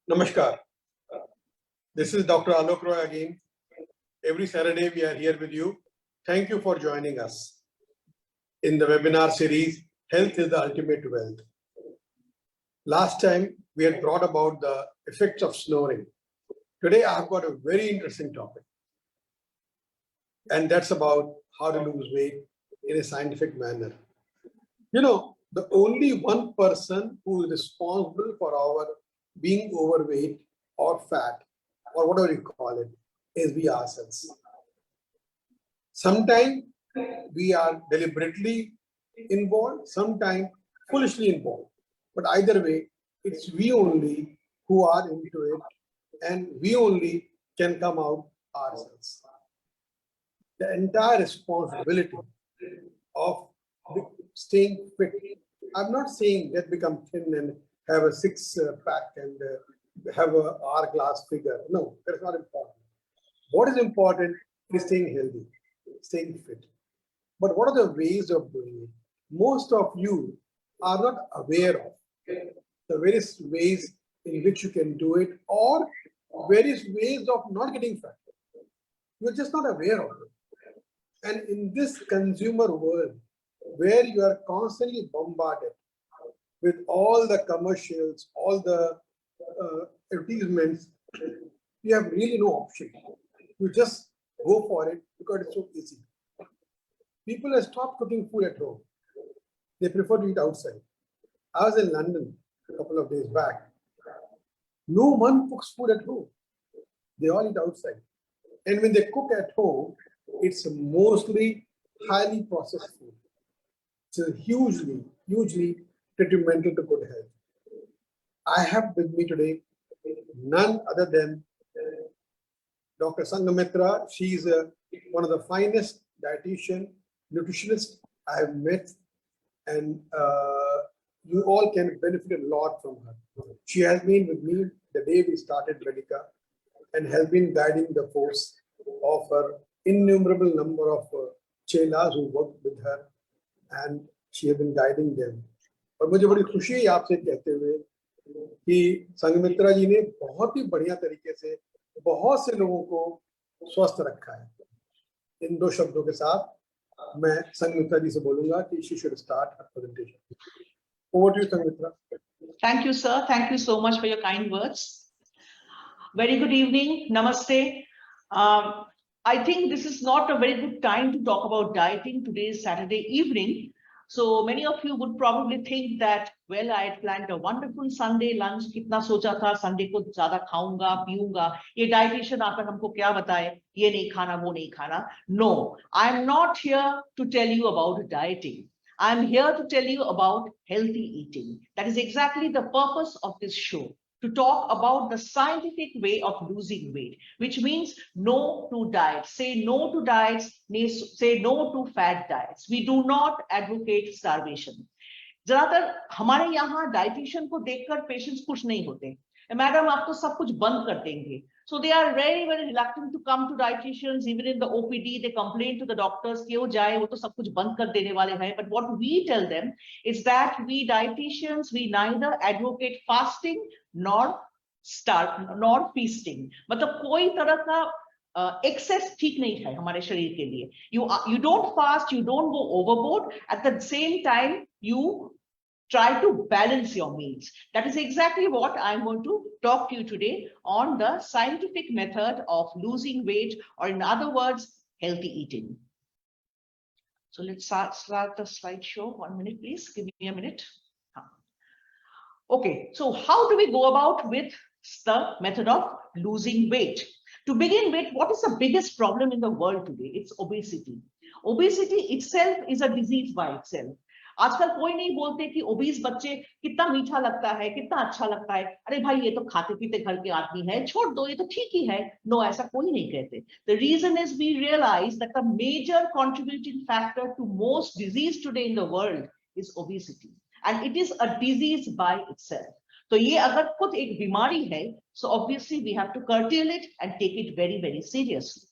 Namaskar. This is Dr. Alok Roy again. Every Saturday we are here with you. Thank you for joining us in the webinar series, Health is the Ultimate Wealth. Last time we had brought about the effects of snoring. Today I have got a very interesting topic. And that's about how to lose weight in a scientific manner. You know, the only one person who is responsible for our being overweight or fat, or whatever you call it, is we ourselves. Sometimes we are deliberately involved, sometimes foolishly involved. But either way, it's we only who are into it, and we only can come out ourselves. The entire responsibility of staying fit. I'm not saying that become thin and have a six-pack and have a hourglass figure. No, that's not important. What is important is staying healthy, staying fit. But what are the ways of doing it? Most of you are not aware of the various ways in which you can do it, or various ways of not getting fat. You're just not aware of it. And in this consumer world, where you are constantly bombarded with all the commercials, all the advertisements, you have really no option. You just go for it because it's so easy. People have stopped cooking food at home. They prefer to eat outside. I was in London a couple of days back. No one cooks food at home. They all eat outside. And when they cook at home, it's mostly highly processed food. So hugely detrimental to good health. I have with me today none other than Dr. Sanghamitra. She's one of the finest dietitian, nutritionist I have met, and you all can benefit a lot from her. She has been with me the day we started Medica and has been guiding the force of her innumerable number of chelas who worked with her, and she has been guiding them. और मुझे बड़ी खुशी है आपसे कहते हुए कि संघमित्रा जी ने बहुत ही बढ़िया तरीके से बहुत से लोगों को स्वस्थ रखा है। इन दो शब्दों के साथ मैं संघमित्रा जी से बोलूंगा कि she should start her presentation. Over to you, Sanghamitra. Thank you, sir. Thank you so much for your kind words. Very good evening. Namaste. I think this is not a very good time to talk about dieting. Today is Saturday evening. So many of you would probably think that, well, I had planned a wonderful Sunday lunch. कितना सोचा था Sunday को ज़्यादा खाऊंगा, पीऊंगा. ये dietitian आकर हमको क्या बताए? ये नहीं खाना, वो नहीं खाना. No, I'm not here to tell you about dieting. I'm here to tell you about healthy eating. That is exactly the purpose of this show. To talk about the scientific way of losing weight, which means no to diets. Say no to diets, say no to fat diets. We do not advocate starvation. ज्यादातर हमारे यहाँ dietitian को देखकर patients खुश नहीं होते. Madam आप तो सब कुछ बंद कर देंगे. So they are very reluctant to come to dietitians. Even in the OPD, they complain to the doctors कि वो जाए वो तो सब कुछ बंद कर देने वाले हैं. But what we tell them is that we dietitians, we neither advocate fasting nor feasting. मतलब कोई तरह का excess ठीक नहीं है हमारे शरीर के लिए. You don't fast, you don't go overboard. At the same time, you try to balance your meals. That is exactly what I'm going to talk to you today on the scientific method of losing weight, or in other words, healthy eating. So let's start the slideshow. 1 minute, please. Give me a minute. Okay, so how do we go about with the method of losing weight? To begin with, what is the biggest problem in the world today? It's obesity. Obesity itself is a disease by itself. आजकल कोई नहीं बोलते कि obese बच्चे कितना मीठा लगता है, कितना अच्छा लगता है. अरे भाई ये तो खाते पीते घर के आदमी है, छोड़ दो, ये तो ठीक ही है. नो, ऐसा कोई नहीं कहते. The reason is we realize that the major contributing factor to most disease today in the world is obesity, and it is a disease by itself. तो ये अगर खुद एक बीमारी है, so obviously we have to curtail it and take it very seriously.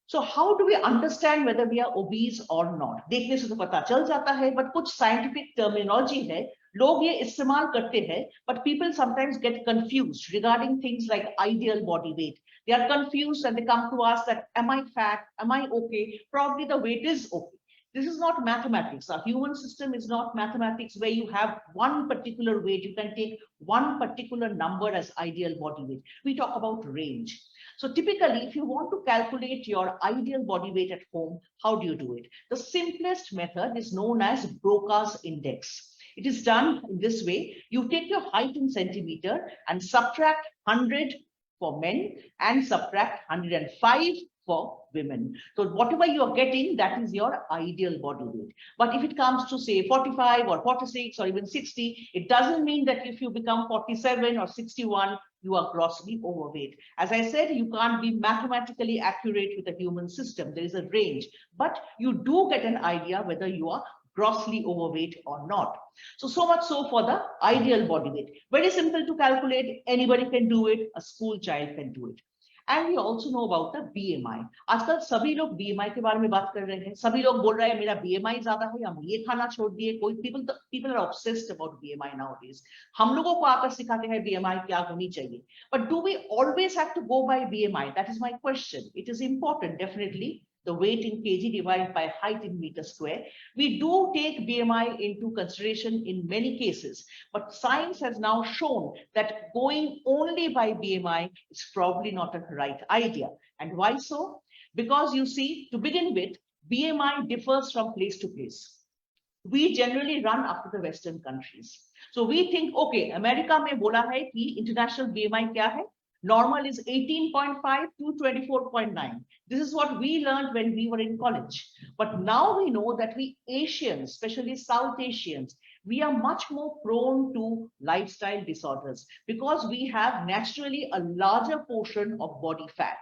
So how do we understand whether we are obese or not? देखने से तो पता चल जाता है, but कुछ scientific terminology है लोग ये इस्तेमाल करते हैं, but people sometimes get confused regarding things like ideal body weight. They are confused and they come to us that, am I fat? Am I okay? Probably the weight is okay. This is not mathematics. Our human system is not mathematics where you have one particular weight. You can take one particular number as ideal body weight. We talk about range. So typically, if you want to calculate your ideal body weight at home, how do you do it? The simplest method is known as Broca's index. It is done in this way. You take your height in centimeter and subtract 100 for men and subtract 105 for women. So whatever you are getting, that is your ideal body weight. But if it comes to say 45 or 46 or even 60, it doesn't mean that if you become 47 or 61, you are grossly overweight. As I said, you can't be mathematically accurate with the human system. There is a range, but you do get an idea whether you are grossly overweight or not. So much so for the ideal body weight. Very simple to calculate. Anybody can do it. A school child can do it. And we also know about the BMI. आजकल सभी लोग BMI के बारे में बात कर रहे हैं. सभी लोग बोल रहे हैं मेरा BMI ज्यादा है, हम ये खाना छोड़ दिए. कोई people are obsessed about BMI nowadays. हम लोगों को आकर सिखाते हैं BMI क्या होनी चाहिए. But do we always have to go by BMI? That is my question. It is important, definitely. The weight in kg divided by height in meter square. We do take BMI into consideration in many cases, but science has now shown that going only by BMI is probably not a right idea. And why so? Because you see, to begin with, BMI differs from place to place. We generally run after the Western countries. So we think, okay, America में बोला है कि international BMI क्या है? Normal is 18.5 to 24.9. This is what we learned when we were in college. But now we know that we Asians, especially South Asians, we are much more prone to lifestyle disorders because we have naturally a larger portion of body fat.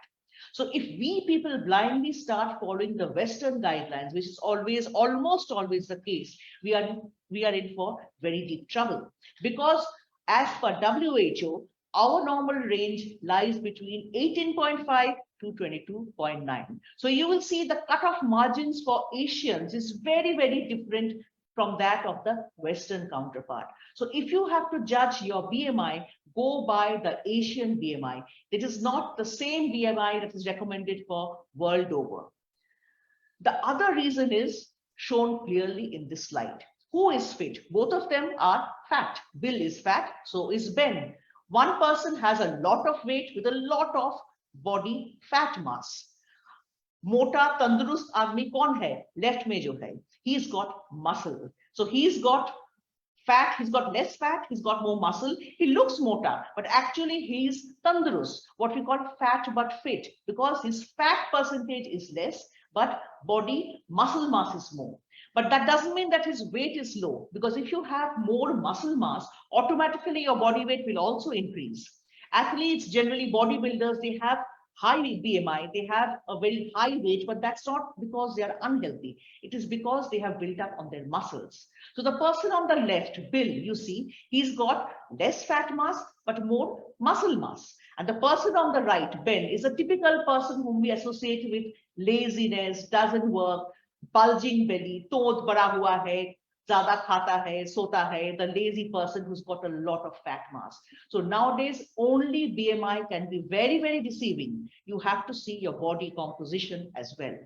So if we people blindly start following the Western guidelines, which is almost always the case, we are in for very deep trouble. Because as per WHO, our normal range lies between 18.5 to 22.9. So you will see the cutoff margins for Asians is very, very different from that of the Western counterpart. So if you have to judge your BMI, go by the Asian BMI. It is not the same BMI that is recommended for world over. The other reason is shown clearly in this slide. Who is fit? Both of them are fat. Bill is fat, so is Ben. One person has a lot of weight with a lot of body fat mass. मोटा तंदुरुस्त आदमी कौन है? Left में जो है, he's got muscle. So he's got fat, he's got less fat, he's got more muscle. He looks mota, but actually he's tandurust, what we call fat but fit, because his fat percentage is less, but body muscle mass is more. But that doesn't mean that his weight is low, because if you have more muscle mass, automatically your body weight will also increase. Athletes, generally bodybuilders, they have high BMI, they have a very high weight, but that's not because they are unhealthy. It is because they have built up on their muscles. So the person on the left, Bill, you see, he's got less fat mass, but more muscle mass. And the person on the right, Ben, is a typical person whom we associate with laziness, doesn't work, bulging belly, tooth bada hua hai, zyada khata hai, sota hai, the lazy person who's got a lot of fat mass. So nowadays, only BMI can be very, very deceiving. You have to see your body composition as well.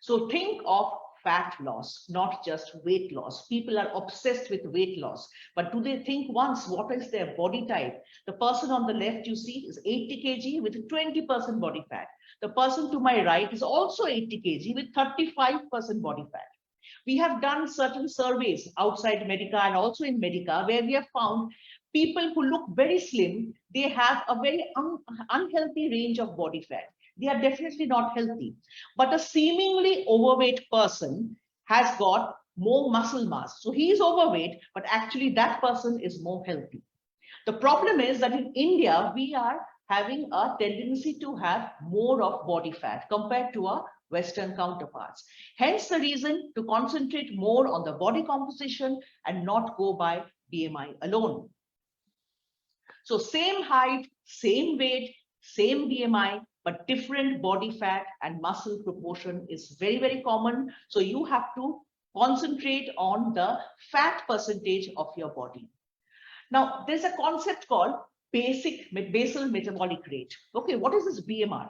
So think of fat loss, not just weight loss. People are obsessed with weight loss, but do they think once what is their body type? The person on the left you see is 80 kg with 20% body fat. The person to my right is also 80 kg with 35% body fat. We have done certain surveys outside Medica and also in Medica where we have found people who look very slim, they have a very unhealthy range of body fat. They are definitely not healthy. But a seemingly overweight person has got more muscle mass. So he is overweight, but actually that person is more healthy. The problem is that in India, we are having a tendency to have more of body fat compared to our Western counterparts. Hence the reason to concentrate more on the body composition and not go by BMI alone. So same height, same weight, same BMI, but different body fat and muscle proportion is very, very common. So you have to concentrate on the fat percentage of your body. Now, there's a concept called basal metabolic rate. Okay, what is this BMR?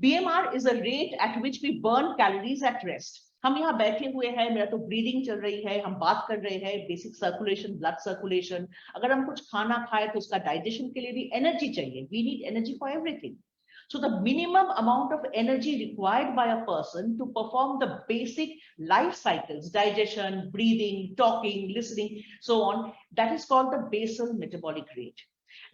BMR is a rate at which we burn calories at rest. हम यहाँ बैठे हुए हैं, मेरा तो breathing चल रही है, हम बात कर रहे हैं, बेसिक सर्कुलेशन, ब्लड सर्कुलेशन. अगर हम कुछ खाना खाए तो उसका डाइजेशन के लिए भी एनर्जी चाहिए. We need energy for everything. So the minimum amount of energy required by a person to perform the basic life cycles, digestion, breathing, talking, listening, so on, that is called the basal metabolic rate.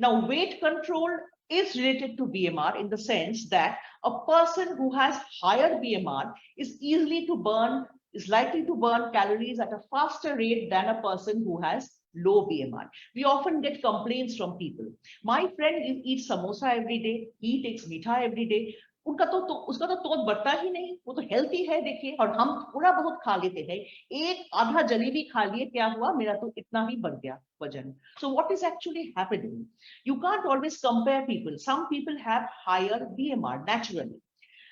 Now, weight control is related to BMR in the sense that a person who has higher BMR is likely to burn calories at a faster rate than a person who has low BMR. We often get complaints from people. My friend eats samosa every day. He takes meetha every day. उसका तो तोत बढ़ता ही नहीं, वो तो healthy है देखिए, और हम थोड़ा बहुत खा लेते हैं, एक आधा जलेबी खा लिए, क्या हुआ, मेरा तो इतना ही बढ़ गया वजन. So what is actually happening? You can't always compare people. Some people have higher BMR naturally.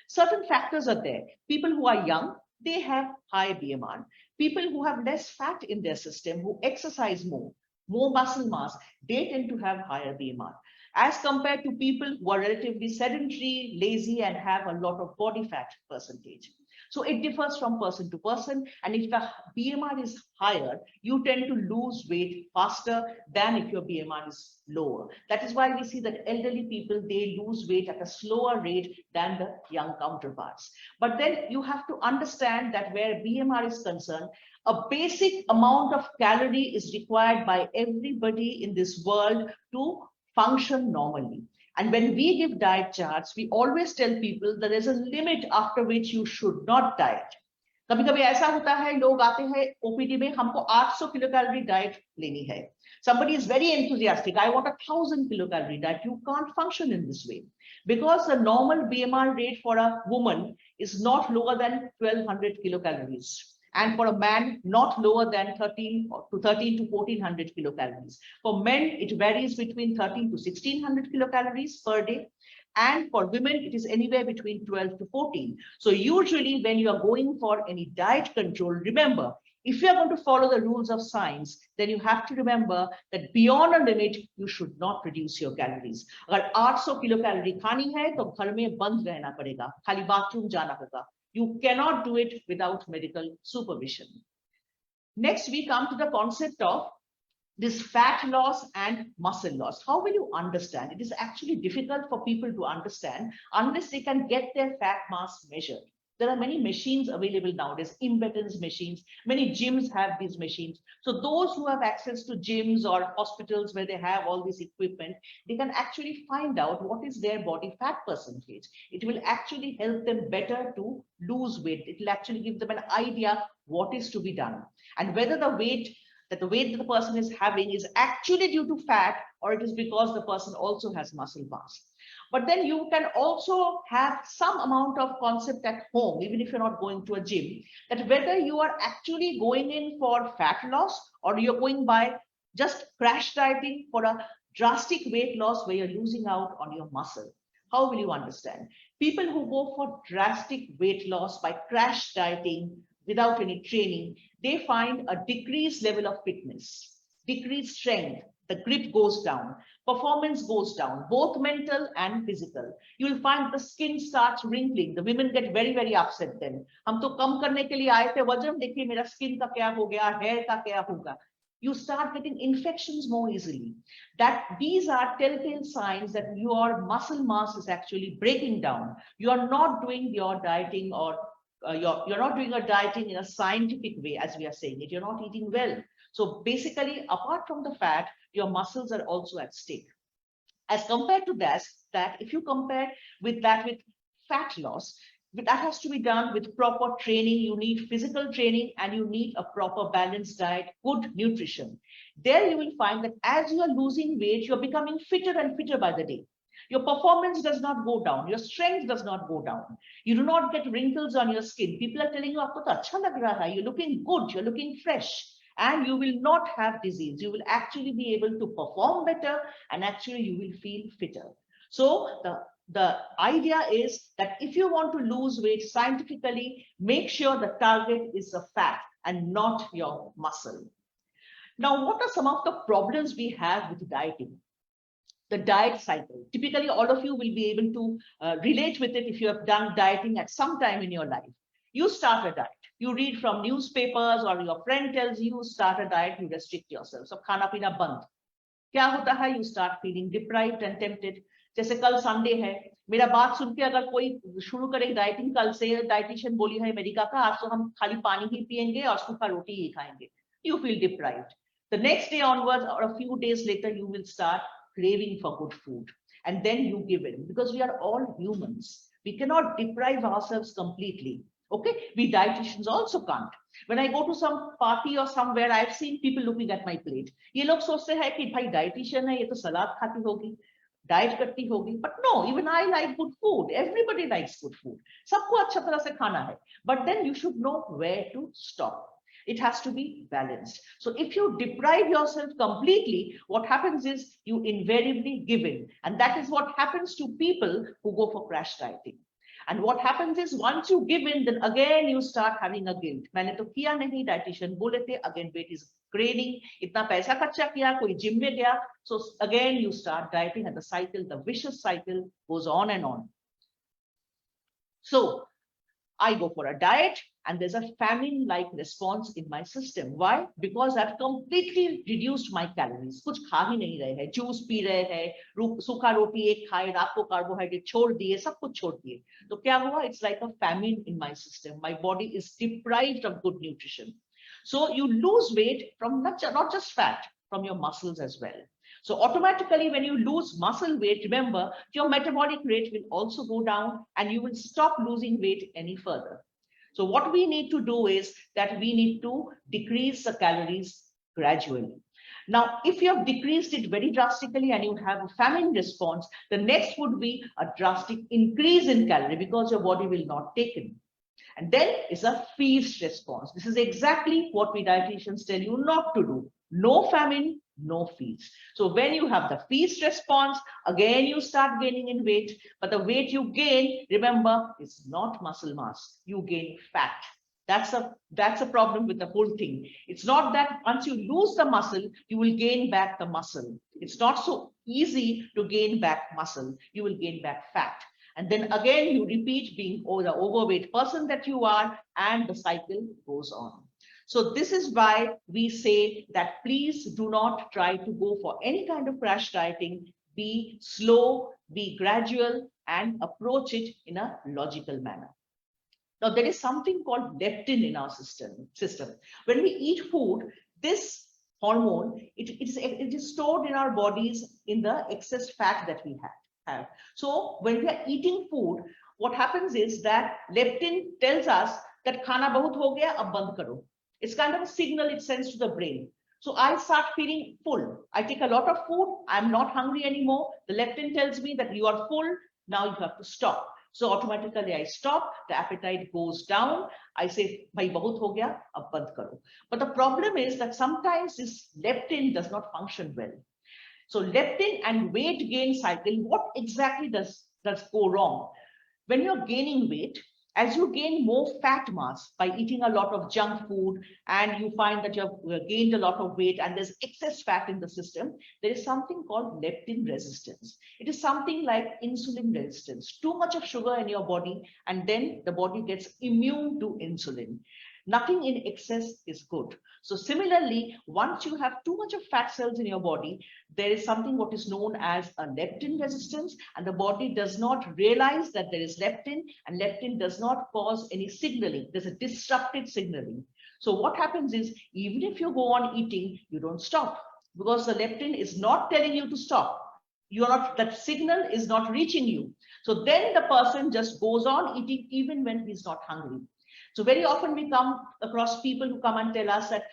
Certain factors are there. People who are young, they have high BMR. People who have less fat in their system, who exercise more muscle mass, they tend to have higher BMR. As compared to people who are relatively sedentary, lazy, and have a lot of body fat percentage. So it differs from person to person. And if the BMR is higher, you tend to lose weight faster than if your BMR is lower. That is why we see that elderly people, they lose weight at a slower rate than the young counterparts. But then you have to understand that where BMR is concerned, a basic amount of calorie is required by everybody in this world to function normally. And when we give diet charts, we always tell people there is a limit after which you should not diet. कभी कभी ऐसा होता है, लोग आते हैं OPD में, हमको 800 किलोकैलोरी डाइट लेनी है. Somebody is very enthusiastic. I want 1,000 kilocalorie diet. You can't function in this way because the normal BMR rate for a woman is not lower than 1,200 kilocalories. And for a man, not lower than 13 to 1,400 kilocalories. For men, it varies between 13 to 1,600 kilocalories per day. And for women, it is anywhere between 12 to 14. So usually when you are going for any diet control, remember, if you are going to follow the rules of science, then you have to remember that beyond a limit, you should not reduce your calories. अगर 800 kilocalorie खानी है, तो घर में बंद रहना पड़ेगा, खाली बाथरूम जाना होगा. You cannot do it without medical supervision. Next, we come to the concept of this fat loss and muscle loss. How will you understand? It is actually difficult for people to understand unless they can get their fat mass measured. There are many machines available nowadays, impedance machines. Many gyms have these machines. So those who have access to gyms or hospitals where they have all this equipment, they can actually find out what is their body fat percentage. It will actually help them better to lose weight. It will actually give them an idea what is to be done and whether the weight that the person is having is actually due to fat or it is because the person also has muscle mass. But then you can also have some amount of concept at home, even if you're not going to a gym, that whether you are actually going in for fat loss or you're going by just crash dieting for a drastic weight loss where you're losing out on your muscle. How will you understand? People who go for drastic weight loss by crash dieting without any training, they find a decreased level of fitness, decreased strength, the grip goes down, performance goes down, both mental and physical. You will find the skin starts wrinkling. The women get very, very upset then. हम तो कम करने के लिए आए थे वजन, देखिए मेरा skin का क्या हो गया, hair का क्या होगा. You start getting infections more easily. That these are telltale signs that your muscle mass is actually breaking down. You are not doing your dieting or you're not doing your dieting in a scientific way, as we are saying it. You're not eating well. So basically, apart from the fat, your muscles are also at stake. As compared to that if you compare with fat loss, that has to be done with proper training. You need physical training and you need a proper balanced diet, good nutrition. There you will find that as you are losing weight, you're becoming fitter and fitter by the day. Your performance does not go down. Your strength does not go down. You do not get wrinkles on your skin. People are telling you, "Aapko to acha lag raha hai. You're looking good. You're looking fresh." And you will not have disease. You will actually be able to perform better and actually you will feel fitter. So the idea is that if you want to lose weight scientifically, make sure the target is the fat and not your muscle. Now, what are some of the problems we have with dieting? The diet cycle. Typically, all of you will be able to relate with it if you have done dieting at some time in your life. You start a diet. You read from newspapers or your friend tells you start a diet, you restrict yourself. So खाना पीना बंद. क्या होता है? You start feeling deprived and tempted. जैसे कल Sunday है, मेरा बात सुन के अगर कोई शुरू करे डाइटिंग, कल से डाइटिशियन बोली है अमेरिका का, आज तो हम खाली पानी ही पियेंगे और सूखा रोटी ही खाएंगे. You feel deprived. The next day onwards or a few days later, you will start craving for good food, and then you give in, because we are all humans. We cannot deprive ourselves completely. Okay, we dietitians also can't. When I go to some party or somewhere, I've seen people looking at my plate. ये लोग सोचते हैं कि भाई dietitian है, ये तो सलाद खाती होगी, डाइट करती होगी. But no, even I like good food. Everybody likes good food. सबको अच्छा तरह से खाना है. But then you should know where to stop. It has to be balanced. So if you deprive yourself completely, what happens is you invariably give in. And that is what happens to people who go for crash dieting. And what happens is once you give in, then again you start having a guilt. मैंने तो किया नहीं, dietitian बोले थे, again weight is gaining, इतना पैसा खर्चा किया, कोई जिम में गया. So again you start dieting, and the cycle, the vicious cycle goes on and on. So I go for a diet and there's a famine-like response in my system. Why? Because I've completely reduced my calories. कुछ खा ही नहीं रहे हैं, juice P रहे हैं, सूखा रोटी एक खाए, रात को कार्बोहाइड्रेट छोड़ दिए, सब कुछ छोड़ दिए. तो क्या हुआ? It's like a famine in my system. My body is deprived of good nutrition. So you lose weight from not just fat, from your muscles as well. So automatically, when you lose muscle weight, remember, your metabolic rate will also go down and you will stop losing weight any further. So what we need to do is that we need to decrease the calories gradually. Now, if you have decreased it very drastically and you have a famine response, the next would be a drastic increase in calorie because your body will not take it. And then is a feast response. This is exactly what we dietitians tell you not to do. No famine, no feast. So when you have the feast response, again you start gaining in weight, but the weight you gain, remember, is not muscle mass. You gain fat. That's a problem with the whole thing. It's not that once you lose the muscle, you will gain back the muscle. It's not so easy to gain back muscle. You will gain back fat. And then again, you repeat being the overweight person that you are, and the cycle goes on. So this is why we say that please do not try to go for any kind of crash dieting. Be slow, be gradual, and approach it in a logical manner. Now, there is something called leptin in our system. When we eat food, this hormone, it is stored in our bodies in the excess fat that we have. So when we are eating food, what happens is that leptin tells us that khana bahut ho gaya, ab band karo. It's kind of a signal it sends to the brain. So I start feeling full. I take a lot of food. I'm not hungry anymore. The leptin tells me that you are full. Now you have to stop. So automatically I stop. The appetite goes down. I say, bhai bahut ho gaya, ab band karo. But the problem is that sometimes this leptin does not function well. So leptin and weight gain cycle, what exactly does go wrong? When you're gaining weight, as you gain more fat mass by eating a lot of junk food, and you find that you have gained a lot of weight and there's excess fat in the system, there is something called leptin resistance. It is something like insulin resistance. Too much of sugar in your body, and then the body gets immune to insulin. Nothing in excess is good. So similarly, once you have too much of fat cells in your body, there is something what is known as a leptin resistance, and the body does not realize that there is leptin, and leptin does not cause any signaling. There's a disrupted signaling. So what happens is, even if you go on eating, you don't stop because the leptin is not telling you to stop. That signal is not reaching you. So then the person just goes on eating even when he's not hungry. So very often we come across people who come and tell us that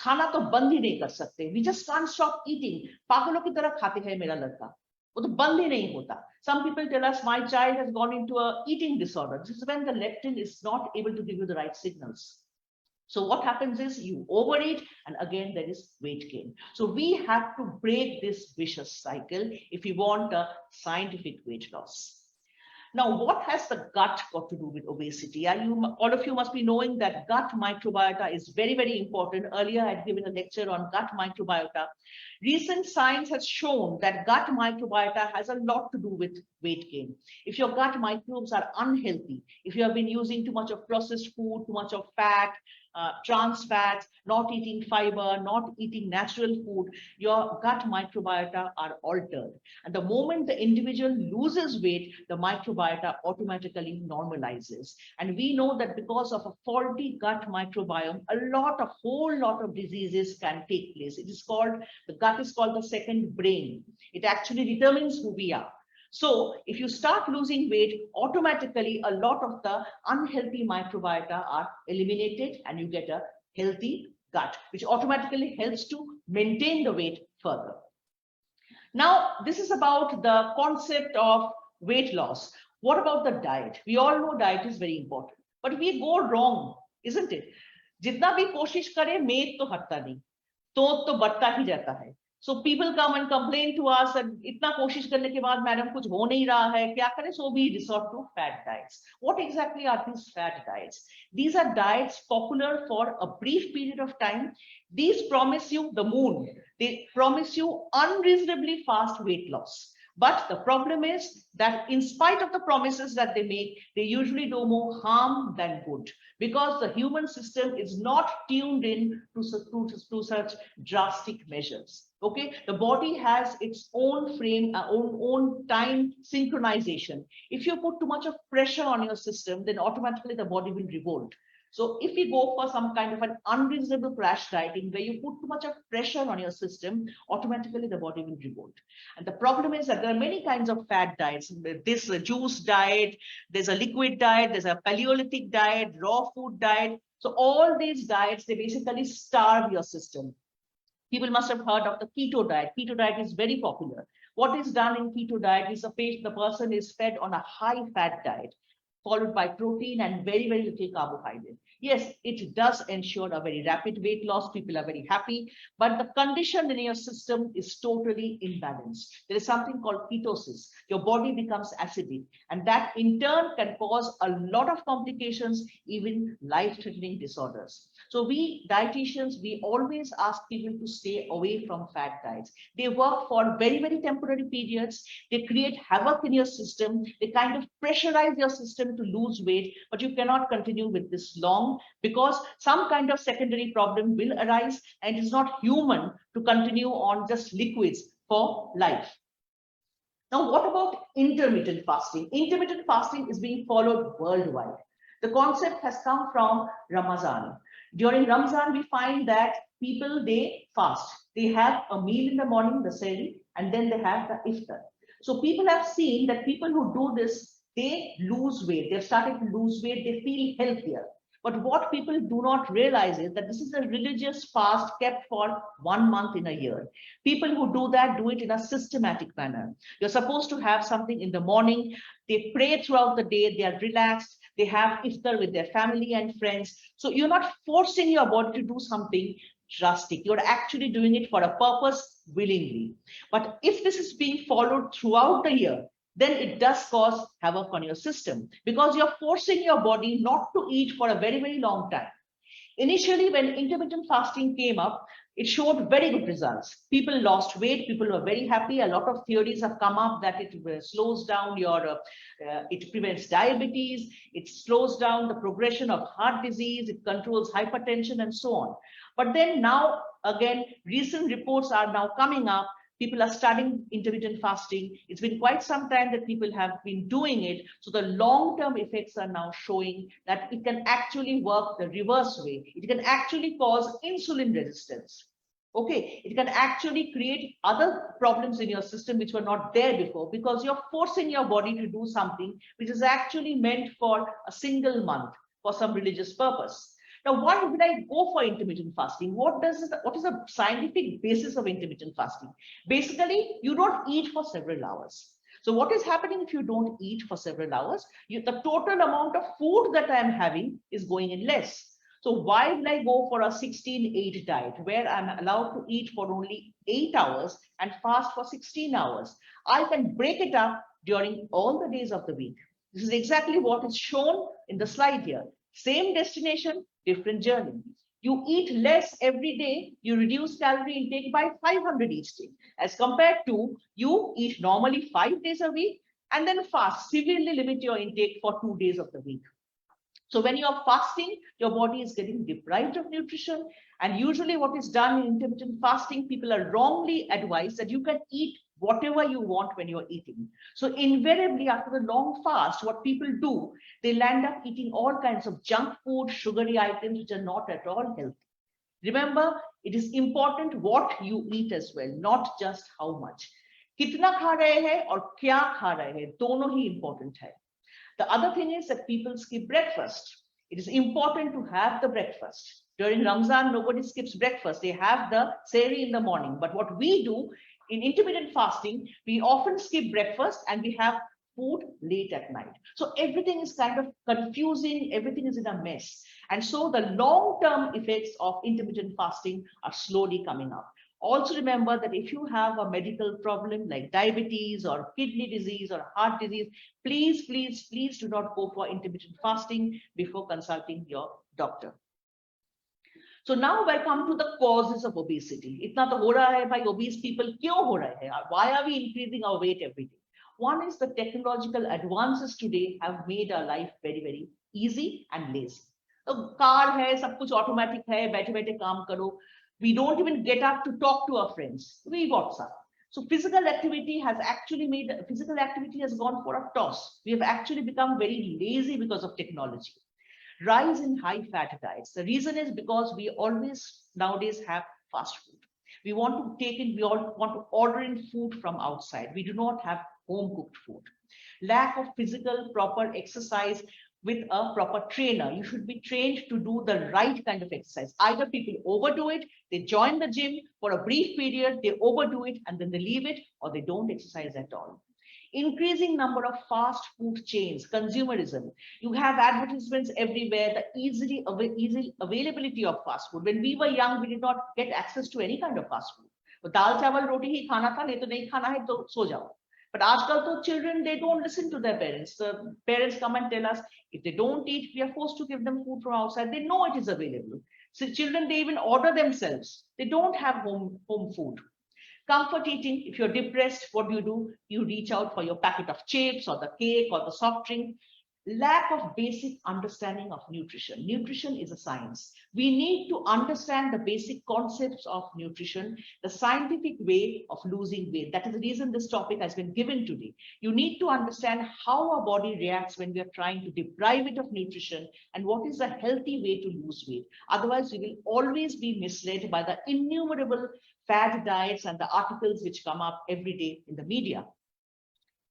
खाना तो बंद ही नहीं कर सकते. We just can't stop eating. पागलों की तरह खाते हैं मेरा लड़का. वो तो बंद ही नहीं होता. Some people tell us my child has gone into a eating disorder. This is when the leptin is not able to give you the right signals. So what happens is you overeat, and again there is weight gain. So we have to break this vicious cycle if we want a scientific weight loss. Now, what has the gut got to do with obesity? All of you must be knowing that gut microbiota is very, very important. Earlier, I had given a lecture on gut microbiota. Recent science has shown that gut microbiota has a lot to do with weight gain. If your gut microbes are unhealthy, if you have been using too much of processed food, too much of fat, trans fats, not eating fiber, not eating natural food, your gut microbiota are altered. And the moment the individual loses weight, the microbiota automatically normalizes. And we know that because of a faulty gut microbiome, whole lot of diseases can take place. The gut is called the second brain. It actually determines who we are. So if you start losing weight, automatically a lot of the unhealthy microbiota are eliminated and you get a healthy gut, which automatically helps to maintain the weight further. Now, this is about the concept of weight loss. What about the diet? We all know diet is very important, but we go wrong, isn't it? जितना भी कोशिश करें, मेद तो हटता नहीं, तो बढ़ता ही जाता है. So people come and complain to us that इतना कोशिश करने के बाद मैडम कुछ हो नहीं रहा है, क्या करें? So we resort to fad diets. What exactly are these fad diets? These are diets popular for a brief period of time. These promise you the moon. They promise you unreasonably fast weight loss. But the problem is that in spite of the promises that they make, they usually do more harm than good, because the human system is not tuned in to such drastic measures. Okay, the body has its own frame, own time synchronization. If you put too much of pressure on your system, then automatically the body will revolt. So if you go for some kind of an unreasonable crash dieting where you put too much of pressure on your system, automatically the body will revolt. And the problem is that there are many kinds of fad diets. This juice diet, there's a liquid diet, there's a Paleolithic diet, raw food diet. So all these diets, they basically starve your system. People must have heard of the keto diet. Keto diet is very popular. What is done in keto diet is the person is fed on a high fat diet, followed by protein and very, very little carbohydrate. Yes, it does ensure a very rapid weight loss. People are very happy, but the condition in your system is totally imbalanced. There is something called ketosis. Your body becomes acidic, and that in turn can cause a lot of complications, even life-threatening disorders. So we dietitians, we always ask people to stay away from fat diets. They work for very, very temporary periods. They create havoc in your system. They kind of pressurize your system to lose weight, but you cannot continue with this long, because some kind of secondary problem will arise, and it is not human to continue on just liquids for life. Now, what about intermittent fasting? Intermittent fasting is being followed worldwide. The concept has come from Ramadan. During Ramadan, we find that people, they fast. They have a meal in the morning, the sehri, and then they have the iftar. So people have seen that people who do this, they lose weight. They've started to lose weight. They feel healthier. But what people do not realize is that this is a religious fast kept for 1 month in a year. People who do that do it in a systematic manner. You're supposed to have something in the morning. They pray throughout the day. They are relaxed. They have iftar with their family and friends. So you're not forcing your body to do something drastic. You're actually doing it for a purpose willingly. But if this is being followed throughout the year, then it does cause havoc on your system, because you're forcing your body not to eat for a very, very long time. Initially, when intermittent fasting came up, it showed very good results. People lost weight. People were very happy. A lot of theories have come up that it slows down it prevents diabetes. It slows down the progression of heart disease. It controls hypertension and so on. But then now, again, recent reports are now coming up. People are studying intermittent fasting. It's been quite some time that people have been doing it. So the long-term effects are now showing that it can actually work the reverse way. It can actually cause insulin resistance. Okay, it can actually create other problems in your system which were not there before, because you're forcing your body to do something which is actually meant for a single month for some religious purpose. Now, why would I go for intermittent fasting? What is the scientific basis of intermittent fasting? Basically, you don't eat for several hours. So what is happening if you don't eat for several hours? The total amount of food that I am having is going in less. So why will I go for a 16-8 diet where I'm allowed to eat for only 8 hours and fast for 16 hours? I can break it up during all the days of the week. This is exactly what is shown in the slide here. Same destination, different journey. You eat less every day, you reduce calorie intake by 500 each day, as compared to you eat normally 5 days a week and then fast, severely limit your intake for 2 days of the week. So when you are fasting, your body is getting deprived of nutrition. And usually what is done in intermittent fasting, people are wrongly advised that you can eat whatever you want when you're eating. So invariably after a long fast, what people do, they land up eating all kinds of junk food, sugary items, which are not at all healthy. Remember, it is important what you eat as well, not just how much. कितना खा रहे हैं और क्या खा रहे हैं, दोनों ही important है. The other thing is that people skip breakfast. It is important to have the breakfast. During Ramzan, nobody skips breakfast. They have the sehri in the morning. But what we do in intermittent fasting, we often skip breakfast and we have food late at night. So everything is kind of confusing. Everything is in a mess. And so the long-term effects of intermittent fasting are slowly coming up. Also remember that if you have a medical problem like diabetes or kidney disease or heart disease, please, please, please do not go for intermittent fasting before consulting your doctor. So now we come to the causes of obesity. Itna to ho raha hai, bhai, obese people kyun ho rahe hain? Why are we increasing our weight every day? One is the technological advances today have made our life very, very easy and lazy. So car hai, sab kuch automatic hai, baithe baithe kaam karo. We don't even get up to talk to our friends. We WhatsApp. So physical activity has gone for a toss. We have actually become very lazy because of technology. Rise in high fat diets. The reason is because we always nowadays have fast food. We want to order in food from outside. We do not have home cooked food. Lack of physical proper exercise with a proper trainer. You should be trained to do the right kind of exercise. Either people overdo it, they join the gym for a brief period, they overdo it and then they leave it, or they don't exercise at all. Increasing number of fast food chains, consumerism. You have advertisements everywhere, the easy availability of fast food. When we were young, we did not get access to any kind of fast food. So dal chawal roti hi khana tha, nahi to nahi khana hai to so jao. But aajkal to children, they don't listen to their parents. The parents come and tell us, if they don't eat, we are forced to give them food from outside. They know it is available. So children, they even order themselves. They don't have home food. Comfort eating, if you're depressed, what do? You reach out for your packet of chips or the cake or the soft drink. Lack of basic understanding of nutrition. Nutrition is a science. We need to understand the basic concepts of nutrition, the scientific way of losing weight. That is the reason this topic has been given today. You need to understand how our body reacts when we are trying to deprive it of nutrition and what is a healthy way to lose weight. Otherwise, we will always be misled by the innumerable fad diets and the articles which come up every day in the media.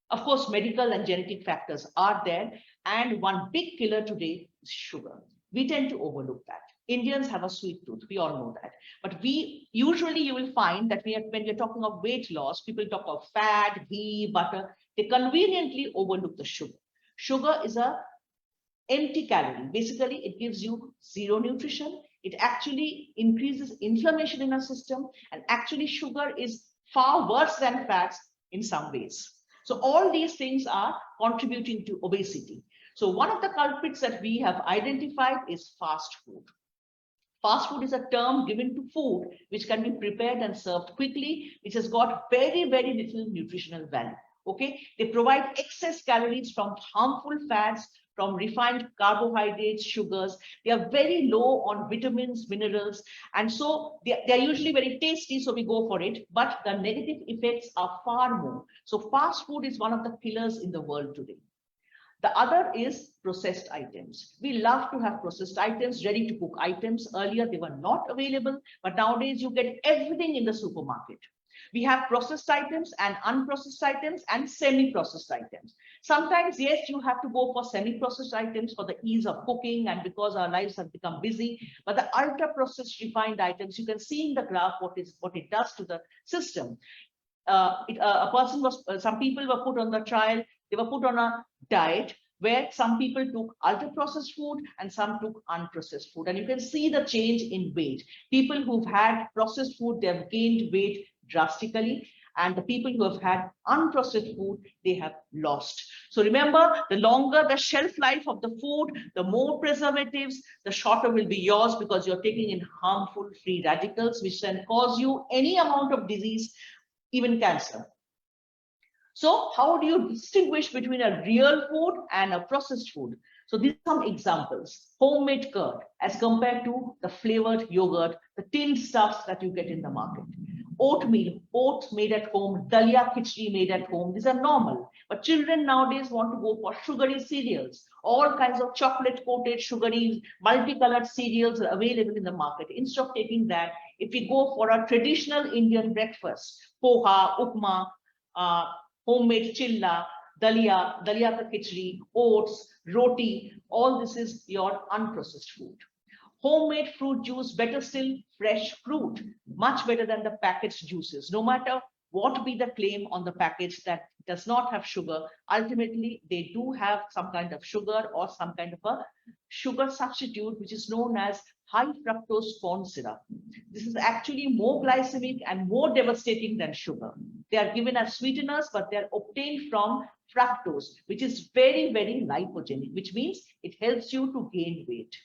Of course, medical and genetic factors are there. And one big killer today is sugar. We tend to overlook that. Indians have a sweet tooth. We all know that. But you will find that when we're talking of weight loss, people talk of fat, ghee, butter. They conveniently overlook the sugar. Sugar is a empty calorie. Basically, it gives you zero nutrition. It actually increases inflammation in our system. And actually, sugar is far worse than fats in some ways. So all these things are contributing to obesity. So one of the culprits that we have identified is fast food. Fast food is a term given to food which can be prepared and served quickly, which has got very, very little nutritional value. Okay, they provide excess calories from harmful fats, from refined carbohydrates, sugars. They are very low on vitamins, minerals, and so they are usually very tasty, so we go for it, but the negative effects are far more. So fast food is one of the killers in the world today. The other is processed items. We love to have processed items, ready to cook items. Earlier, they were not available, but nowadays you get everything in the supermarket. We have processed items and unprocessed items and semi-processed items. Sometimes, yes, you have to go for semi-processed items for the ease of cooking and because our lives have become busy. But the ultra-processed refined items, you can see in the graph what it does to the system. Some people were put on the trial. They were put on a diet where some people took ultra-processed food and some took unprocessed food. And you can see the change in weight. People who've had processed food, they have gained weight drastically. and the people who have had unprocessed food, they have lost. So remember, the longer the shelf life of the food, the more preservatives, the shorter will be yours, because you're taking in harmful free radicals, which can cause you any amount of disease, even cancer. So how do you distinguish between a real food and a processed food? So these are some examples. Homemade curd as compared to the flavored yogurt, the tinned stuffs that you get in the market. Oatmeal, oats made at home, dalia khichdi made at home. These are normal. But children nowadays want to go for sugary cereals. All kinds of chocolate-coated, sugary, multicolored cereals are available in the market. Instead of taking that, if we go for a traditional Indian breakfast, poha, upma, homemade chilla, dalia ka khichdi, oats, roti, all this is your unprocessed food. Homemade fruit juice, better still, fresh fruit, much better than the packaged juices. No matter what be the claim on the package that does not have sugar, ultimately they do have some kind of sugar or some kind of a sugar substitute, which is known as high fructose corn syrup. This is actually more glycemic and more devastating than sugar. They are given as sweeteners, but they are obtained from fructose, which is very, very lipogenic, which means it helps you to gain weight.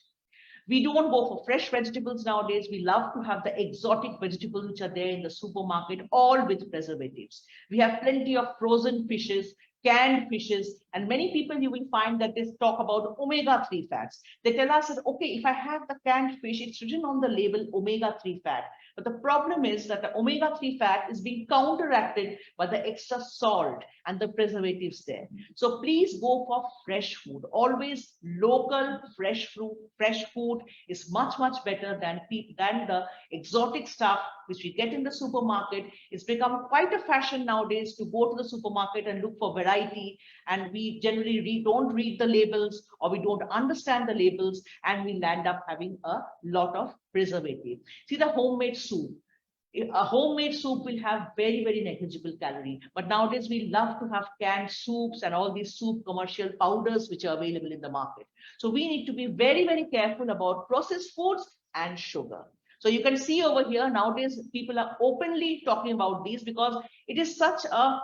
We don't go for fresh vegetables nowadays. We love to have the exotic vegetables which are there in the supermarket, all with preservatives. We have plenty of frozen fishes, canned fishes, and many people you will find that they talk about omega-3 fats. They tell us that, okay, if I have the canned fish, it's written on the label omega-3 fat. But the problem is that the omega-3 fat is being counteracted by the extra salt and the preservatives there. So please go for fresh food. Always local fresh fruit, fresh food is much, much better than the exotic stuff which we get in the supermarket. It's become quite a fashion nowadays to go to the supermarket and look for variety, and we generally don't read the labels, or we don't understand the labels, and we land up having a lot of preservative. See the homemade soup. A homemade soup will have very, very negligible calorie, but nowadays we love to have canned soups and all these soup commercial powders which are available in the market. So we need to be very, very careful about processed foods and sugar. So you can see over here nowadays people are openly talking about these because it is such a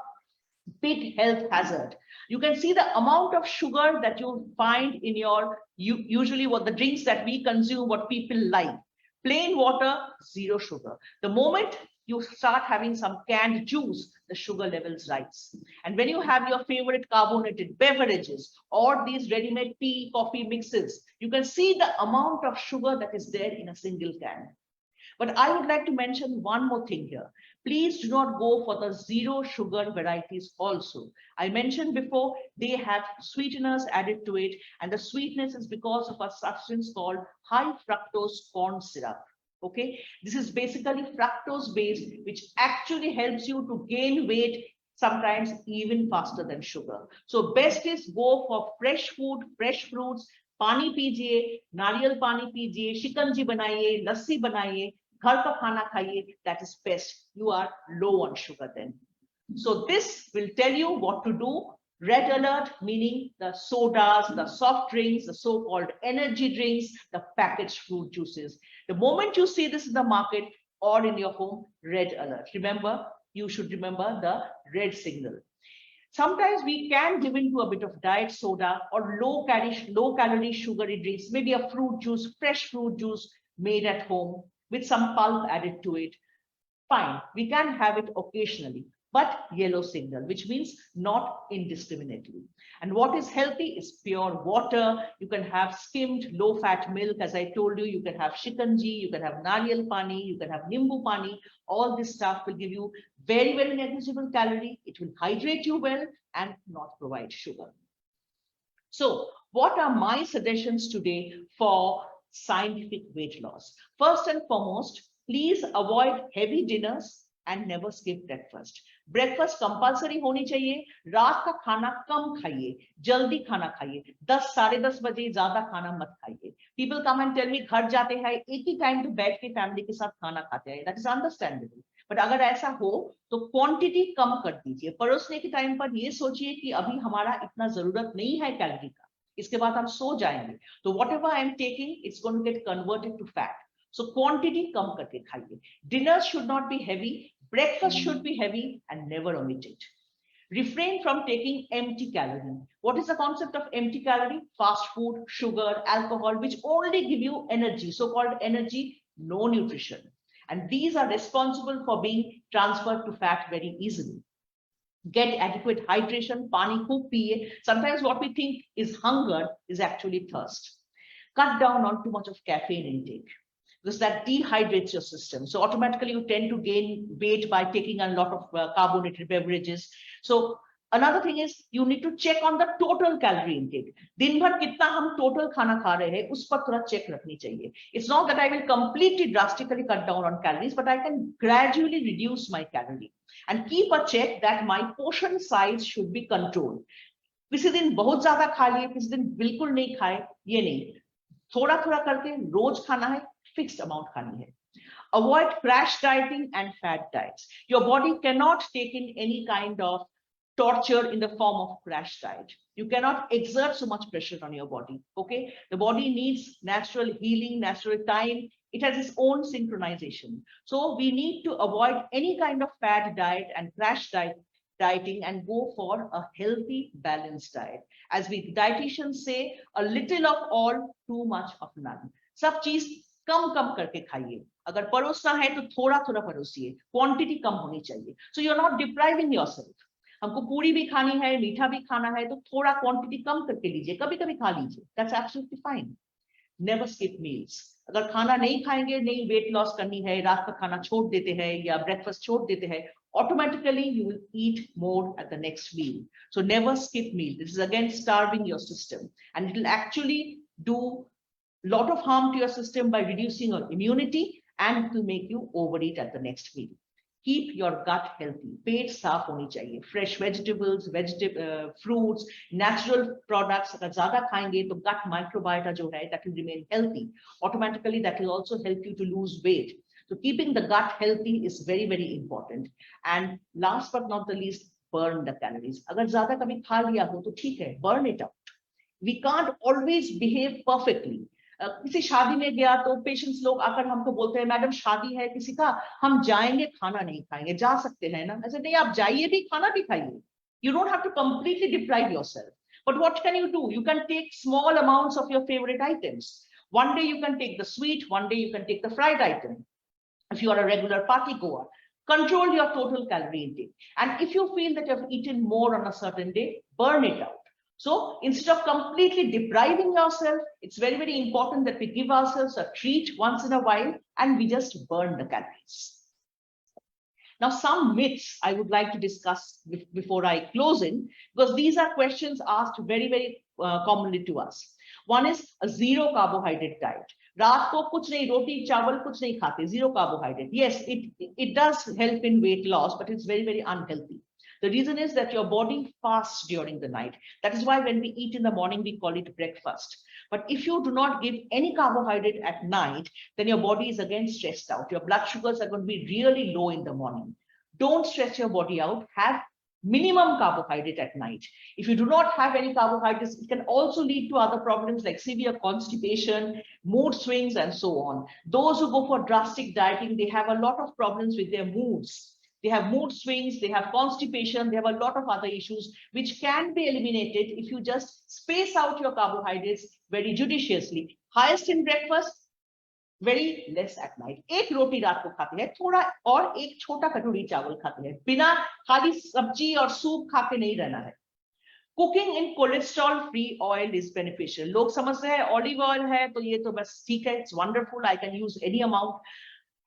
big health hazard. You can see the amount of sugar that you find in your usually what the drinks that we consume, what people like. Plain water, zero sugar. The moment you start having some canned juice, the sugar levels rise. And when you have your favorite carbonated beverages or these ready-made tea, coffee mixes, you can see the amount of sugar that is there in a single can. But I would like to mention one more thing here. Please do not go for the zero sugar varieties also. I mentioned before, they have sweeteners added to it, and the sweetness is because of a substance called high fructose corn syrup. Okay, this is basically fructose based, which actually helps you to gain weight sometimes even faster than sugar. So best is go for fresh food, fresh fruits, पानी पीजिए, नारियल पानी पीजिए, शिकंजी बनाइए, लस्सी बनाइए, घर का खाना खाइए. That is best. You are low on sugar then. So this will tell you what to do. Red alert meaning the sodas, the soft drinks, the so-called energy drinks, the packaged fruit juices. The moment you see this in the market or in your home, red alert. Remember, you should remember the red signal. Sometimes we can give into a bit of diet soda or low calorie sugary drinks, maybe a fruit juice, fresh fruit juice made at home with some pulp added to it. Fine, we can have it occasionally, but yellow signal, which means not indiscriminately. And what is healthy is pure water. You can have skimmed low-fat milk, as I told you. You can have shikanji, you can have nariyal pani, you can have nimbu pani. All this stuff will give you very, very negligible calorie. It will hydrate you well and not provide sugar. So what are my suggestions today for scientific weight loss? First and foremost, please avoid heavy dinners and never skip breakfast. Breakfast compulsory होनी चाहिए. रात का खाना कम खाइए, जल्दी खाना खाइए. 10 साढ़े 10 बजे ज्यादा खाना मत खाइए. People come and tell me घर जाते हैं एक ही टाइम पे बैठ के फैमिली के साथ खाना खाते हैं. That is understandable. बट अगर ऐसा हो तो क्वांटिटी कम कर दीजिए. परोसने के टाइम पर ये सोचिए कि अभी हमारा इतना जरूरत नहीं है कैलोरी का, इसके बाद हम सो जाएंगे. तो whatever I am taking it's going to get converted to fat. So quantity कम करके खाइए. Dinners should not be heavy. Breakfast should be heavy and never omit it. Refrain from taking empty calorie. What is the concept of empty calorie? Fast food, sugar, alcohol, which only give you energy, so-called energy, no nutrition. And these are responsible for being transferred to fat very easily. Get adequate hydration, pani khub piye. Sometimes what we think is hunger is actually thirst. Cut down on too much of caffeine intake, because that dehydrates your system. So automatically you tend to gain weight by taking a lot of carbonated beverages. So another thing is you need to check on the total calorie intake. दिन भर कितना हम total खाना खा रहे हैं उस पर थोड़ा check रखनी चाहिए. It's not that I will completely drastically cut down on calories, but I can gradually reduce my calorie and keep a check that my portion size should be controlled. किसी दिन बहुत ज्यादा खा लिए, किसी दिन बिल्कुल नहीं खाए, ये नहीं. थोड़ा थोड़ा करके रोज खाना है, fixed amount खानी है. Avoid crash dieting and fat diets. Your body cannot take in any kind of torture in the form of crash diet. You cannot exert so much pressure on your body. Okay, the body needs natural healing, natural time. It has its own synchronization. So we need to avoid any kind of fat diet and crash dieting and go for a healthy, balanced diet. As we dietitians say, a little of all, too much of none. सब चीज कम कम करके खाइए. अगर परोसना है तो थोड़ा थोड़ा परोसिए. Quantity कम होनी चाहिए. So you're not depriving yourself. हमको पूरी भी खानी है, मीठा भी खाना है, तो थोड़ा क्वांटिटी कम करके लीजिए. कभी कभी खा लीजिए. That's absolutely fine. Never skip meals. अगर खाना नहीं खाएंगे, नहीं वेट लॉस करनी है, रात का खाना छोड़ देते हैं या ब्रेकफास्ट छोड़ देते हैं, automatically you will eat more at the next meal. So never skip meal. This is again starving your system, and it will actually do lot of harm to your system by reducing your immunity and to make you overeat at the next meal. Keep your gut healthy. पेट साफ होनी चाहिए. Fresh vegetables, fruits, natural products. अगर ज़्यादा खाएंगे तो gut microbiota जो है that will remain healthy. Automatically that will also help you to lose weight. So keeping the gut healthy is very, very important. And last but not the least, burn the calories. अगर ज़्यादा कभी खा लिया हो तो ठीक है, burn it out. We can't always behave perfectly. किसी शादी में गया तो पेशेंट्स लोग आकर हमको बोलते हैं, मैडम शादी है किसी का, हम जाएंगे खाना नहीं खाएंगे. जा सकते हैं ना? ऐसे नहीं, आप जाइए भी, खाना भी खाइए. You don't have to completely deprive yourself. But what can you do? You can take small amounts of your favorite items. One day you can take the sweet, one day you can take the fried item. If you are a regular party goer, control your total calorie intake. And if you feel that you have eaten more on a certain day, burn it out. So instead of completely depriving yourself, it's very, very important that we give ourselves a treat once in a while and we just burn the calories. Now, some myths I would like to discuss before I close in, because these are questions asked very, very commonly to us. One is a zero carbohydrate diet. रात को कुछ नहीं, रोटी चावल कुछ नहीं खाते, zero carbohydrate. Yes, it does help in weight loss, but it's very, very unhealthy. The reason is that your body fasts during the night. That is why when we eat in the morning, we call it breakfast. But if you do not give any carbohydrate at night, then your body is again stressed out. Your blood sugars are going to be really low in the morning. Don't stress your body out. Have minimum carbohydrate at night. If you do not have any carbohydrates, it can also lead to other problems like severe constipation, mood swings, and so on. Those who go for drastic dieting, they have a lot of problems with their moods. They have mood swings, they have constipation, they have a lot of other issues which can be eliminated if you just space out your carbohydrates very judiciously. Highest in breakfast, very less at night. एक रोटी रात को खाते हैं थोड़ा, और एक छोटा कटोरी चावल खाते हैं. बिना खाली सब्जी और सूप खा के नहीं रहना है. Cooking in cholesterol free oil is beneficial. लोग समझते हैं ऑलिव ऑयल है तो ये तो बस ठीक है, it's wonderful, I can use any amount.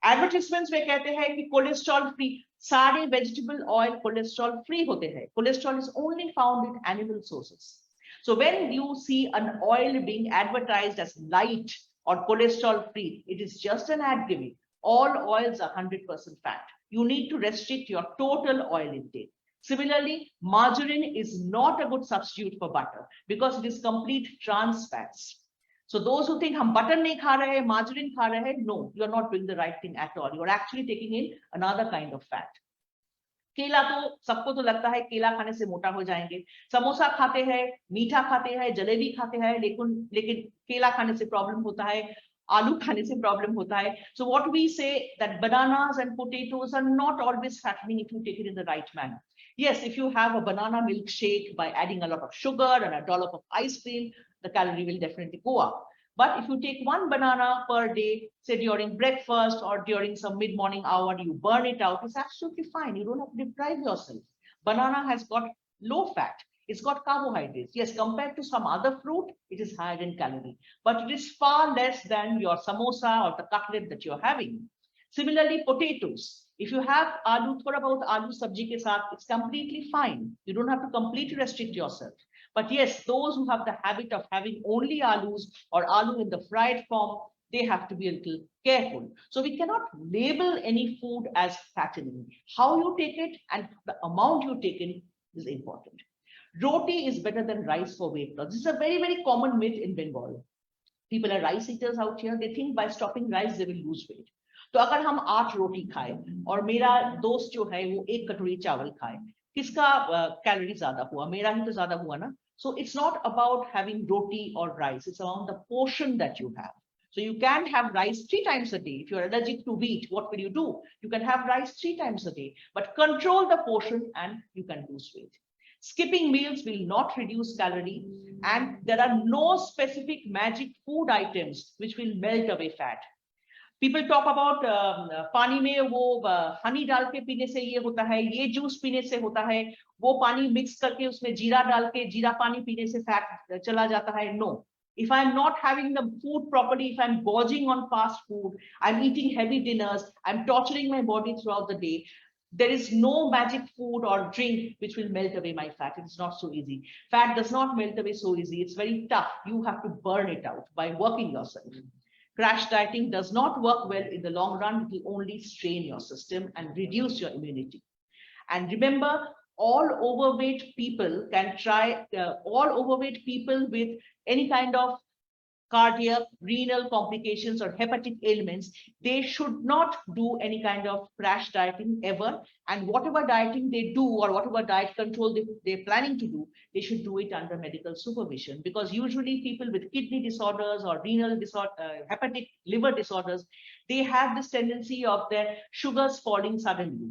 Advertisements में कहते हैं कि कोलेस्ट्रॉल फ्री, सारे वेजिटेबल ऑयल कोलेस्ट्रॉल फ्री होते हैं. Cholesterol is only found in animal sources. So when you see an oil being advertised as light or cholesterol free, it is just an ad giving. All oils are 100% fat. You need to restrict your total oil intake. Similarly, margarine is not a good substitute for butter because it is complete trans fats. So those who think हम butter नहीं खा रहे हैं, margarine खा रहे हैं, no, you are not doing the right thing at all. You are actually taking in another kind of fat. केला तो सबको तो लगता है केला खाने से मोटा हो जाएंगे. समोसा खाते हैं, मीठा खाते हैं, जलेबी खाते हैं, लेकिन केला खाने से प्रॉब्लम होता है. आलू खाने से प्रॉब्लम होता है. So what we say that bananas and potatoes are not always fattening if you take it in the right manner. Yes, if you have a banana milkshake by adding a lot of sugar and a dollop of ice cream, the calorie will definitely go up. But if you take one banana per day, say during breakfast or during some mid-morning hour, you burn it out, it's absolutely fine. You don't have to deprive yourself. Banana has got low fat. It's got carbohydrates. Yes, compared to some other fruit, it is higher in calorie, but it is far less than your samosa or the cutlet that you're having. Similarly, potatoes. If you have aloo, thoda bahut aloo sabji ke saath, it's completely fine. You don't have to completely restrict yourself. But yes, those who have the habit of having only aloos or aloo in the fried form, they have to be a little careful. So we cannot label any food as fattening. How you take it and the amount you take in is important. Roti is better than rice for weight loss. This is a very, very common myth in Bengal. People are rice eaters out here. They think by stopping rice, they will lose weight. तो अगर हम 8 रोटी खाएं और मेरा दोस्त जो है वो 1 कटोरी चावल खाए, किसका कैलोरी ज्यादा हुआ? मेरा ही तो ज्यादा हुआ ना. So it's not about having roti or rice. It's about the portion that you have. So you can have rice 3 times a day. If you're allergic to wheat, what will you do? You can have rice 3 times a day, but control the portion and you can lose weight. Skipping meals will not reduce calorie, and there are no specific magic food items which will melt away fat. People talk about पानी में वो हनी डाल के पीने से ये होता है, ये जूस पीने से होता है, वो पानी मिक्स करके उसमें जीरा डाल के जीरा पानी पीने से फैट चला जाता है. No. If I'm not having the food properly, if I'm gorging on fast food, I'm eating heavy dinners, I'm torturing my body throughout the day, there is no magic food or drink which will melt away my fat. It's not so easy. Fat does not melt away so easy. It's very tough. You have to burn it out by working yourself. Crash dieting does not work well in the long run. It will only strain your system and reduce your immunity. And remember, all overweight people can try, all overweight people with any kind of cardiac, renal complications or hepatic ailments, they should not do any kind of crash dieting ever. And whatever dieting they do or whatever diet control they're planning to do, they should do it under medical supervision. Because usually people with kidney disorders or renal disorder, hepatic liver disorders, they have this tendency of their sugars falling suddenly.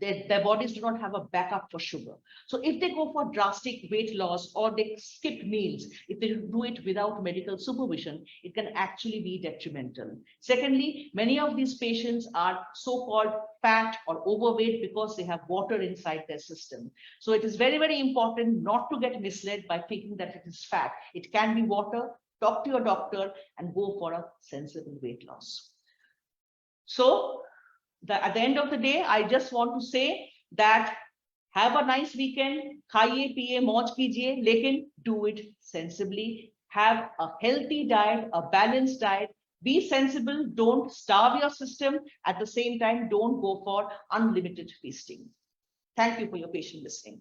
Their bodies do not have a backup for sugar. So if they go for drastic weight loss or they skip meals, if they do it without medical supervision, it can actually be detrimental. Secondly, many of these patients are so-called fat or overweight because they have water inside their system. So it is very, very important not to get misled by thinking that it is fat. It can be water. Talk to your doctor and go for a sensible weight loss. So at the end of the day, I just want to say that have a nice weekend, khaiye, piye, mauj kijiye, lekin do it sensibly. Have a healthy diet, a balanced diet. Be sensible, don't starve your system. At the same time, don't go for unlimited feasting. Thank you for your patient listening.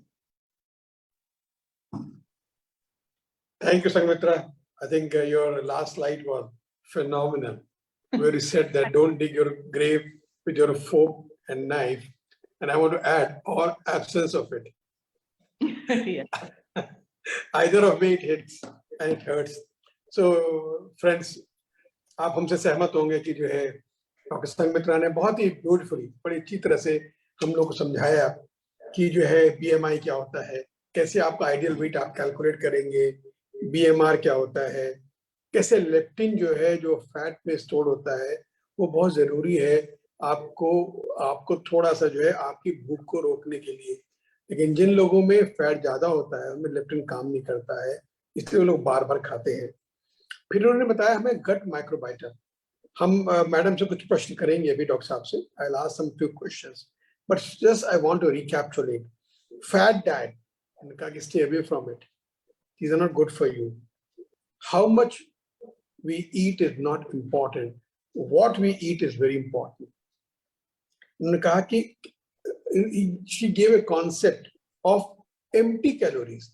Thank you, Sanghamitra. I think your last slide was phenomenal, where you said that don't dig your grave with your fork and knife, and I want to add, or absence of it. Yeah. Either of me it hits and it hurts. So friends, आप हमसे सहमत होंगे कि जो है doctor Sanghamitra ने बहुत ही beautifully, बड़ी अच्छी तरह से हम लोग को समझाया कि जो है BMI क्या होता है, कैसे आपका आइडियल वेट आप कैलकुलेट करेंगे, BMR क्या होता है, कैसे लेप्टिन जो है जो फैट में स्टोर होता है वो बहुत जरूरी है आपको थोड़ा सा जो है आपकी भूख को रोकने के लिए. लेकिन जिन लोगों में फैट ज्यादा होता है उनमें लेप्टिन काम नहीं करता है, इसलिए वो लोग बार बार खाते हैं. फिर उन्होंने बताया हमें गट माइक्रोबाइटा. हम मैडम से कुछ प्रश्न करेंगे अभी डॉक्टर साहब से. I will ask some few questions, but just I want to recapitulate. Fat diet, उनका कि stay away from it, these are not good for you. How much we eat is not important. What we eat is very important. उन्होंने कहा कि she gave a concept of empty calories.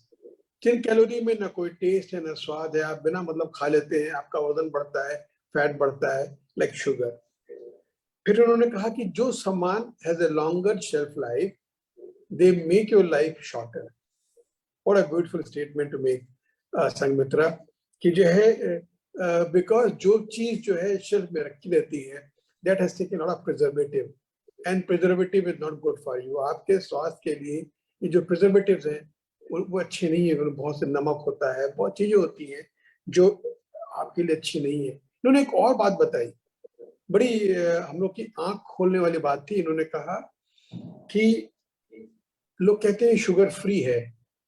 जिन calorie में ना कोई test है ना स्वाद है, आप बिना मतलब खा लेते हैं, आपका वजन बढ़ता है, फैट बढ़ता है, like sugar. फिर उन्होंने कहा कि जो सामान has a longer shelf life, they make your life shorter. What a beautiful statement to make, Sanghamitra, कि जो है बिकॉज जो चीज जो है शेल्फ में रखी रहती है that has taken lot of preservative and preservative is not good for you. आपके स्वास्थ्य के लिए ये जो प्रिजर्वेटिव्स हैं वो अच्छे नहीं है. बहुत से नमक होता है, बहुत चीजें होती हैं जो आपके लिए अच्छी नहीं है. इन्होंने एक और बात बताई, बड़ी हम लोग की आंख खोलने वाली बात थी. इन्होंने कहा कि लोग कहते हैं शुगर फ्री है,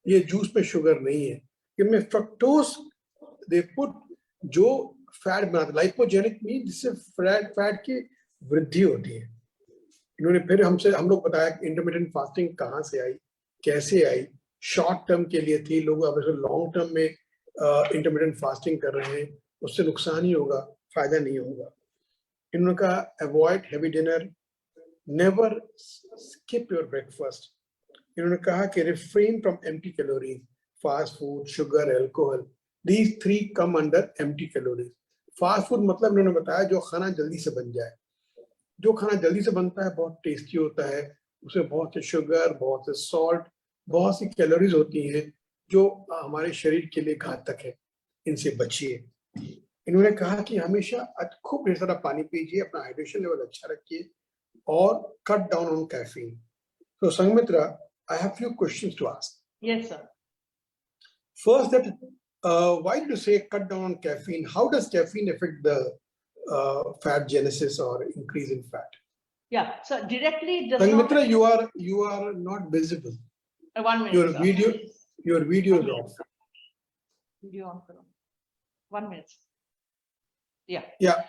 ये जूस में शुगर नहीं है, इनमें फ्रक्टोज दे पुट जो फैट बनाता है. लाइपोजेनिक मीन जिससे फैट की वृद्धि होती है. इन्होंने फिर हम लोग बताया कि इंटरमिटेंट फास्टिंग कहाँ से आई, कैसे आई. शॉर्ट टर्म के लिए थी, लोग अब लॉन्ग टर्म में इंटरमिटेंट फास्टिंग कर रहे हैं, उससे नुकसान ही होगा, फायदा नहीं होगा. इन्होंने कहा avoid heavy dinner, never skip your breakfast. इन्होंने कहा कि refrain from empty calories, fast food, sugar, alcohol, these three come under empty calories. Fast food मतलब इन्होंने बताया जो खाना जल्दी से बन जाए. जो खाना जल्दी से बनता है बहुत टेस्टी होता है, उसमें बहुत से शुगर, बहुत से सॉल्ट, बहुत सी कैलोरीज होती हैं जो हमारे शरीर के लिए घातक है. इनसे बचिए. इन्होंने कहा कि हमेशा खूब ढेर सारा पानी पीजिए, अपना हाइड्रेशन लेवल अच्छा रखिए और cut down on caffeine. So Sanghamitra, I have few questions to ask. Yes, sir. First, that why did you say cut down on caffeine? How does caffeine affect the fat genesis or increase in fat? Yeah, so directly it does Sanghamitra, not. you are not visible. 1 minute. Your video is off. Video on. 1 minute. Yeah. Yeah.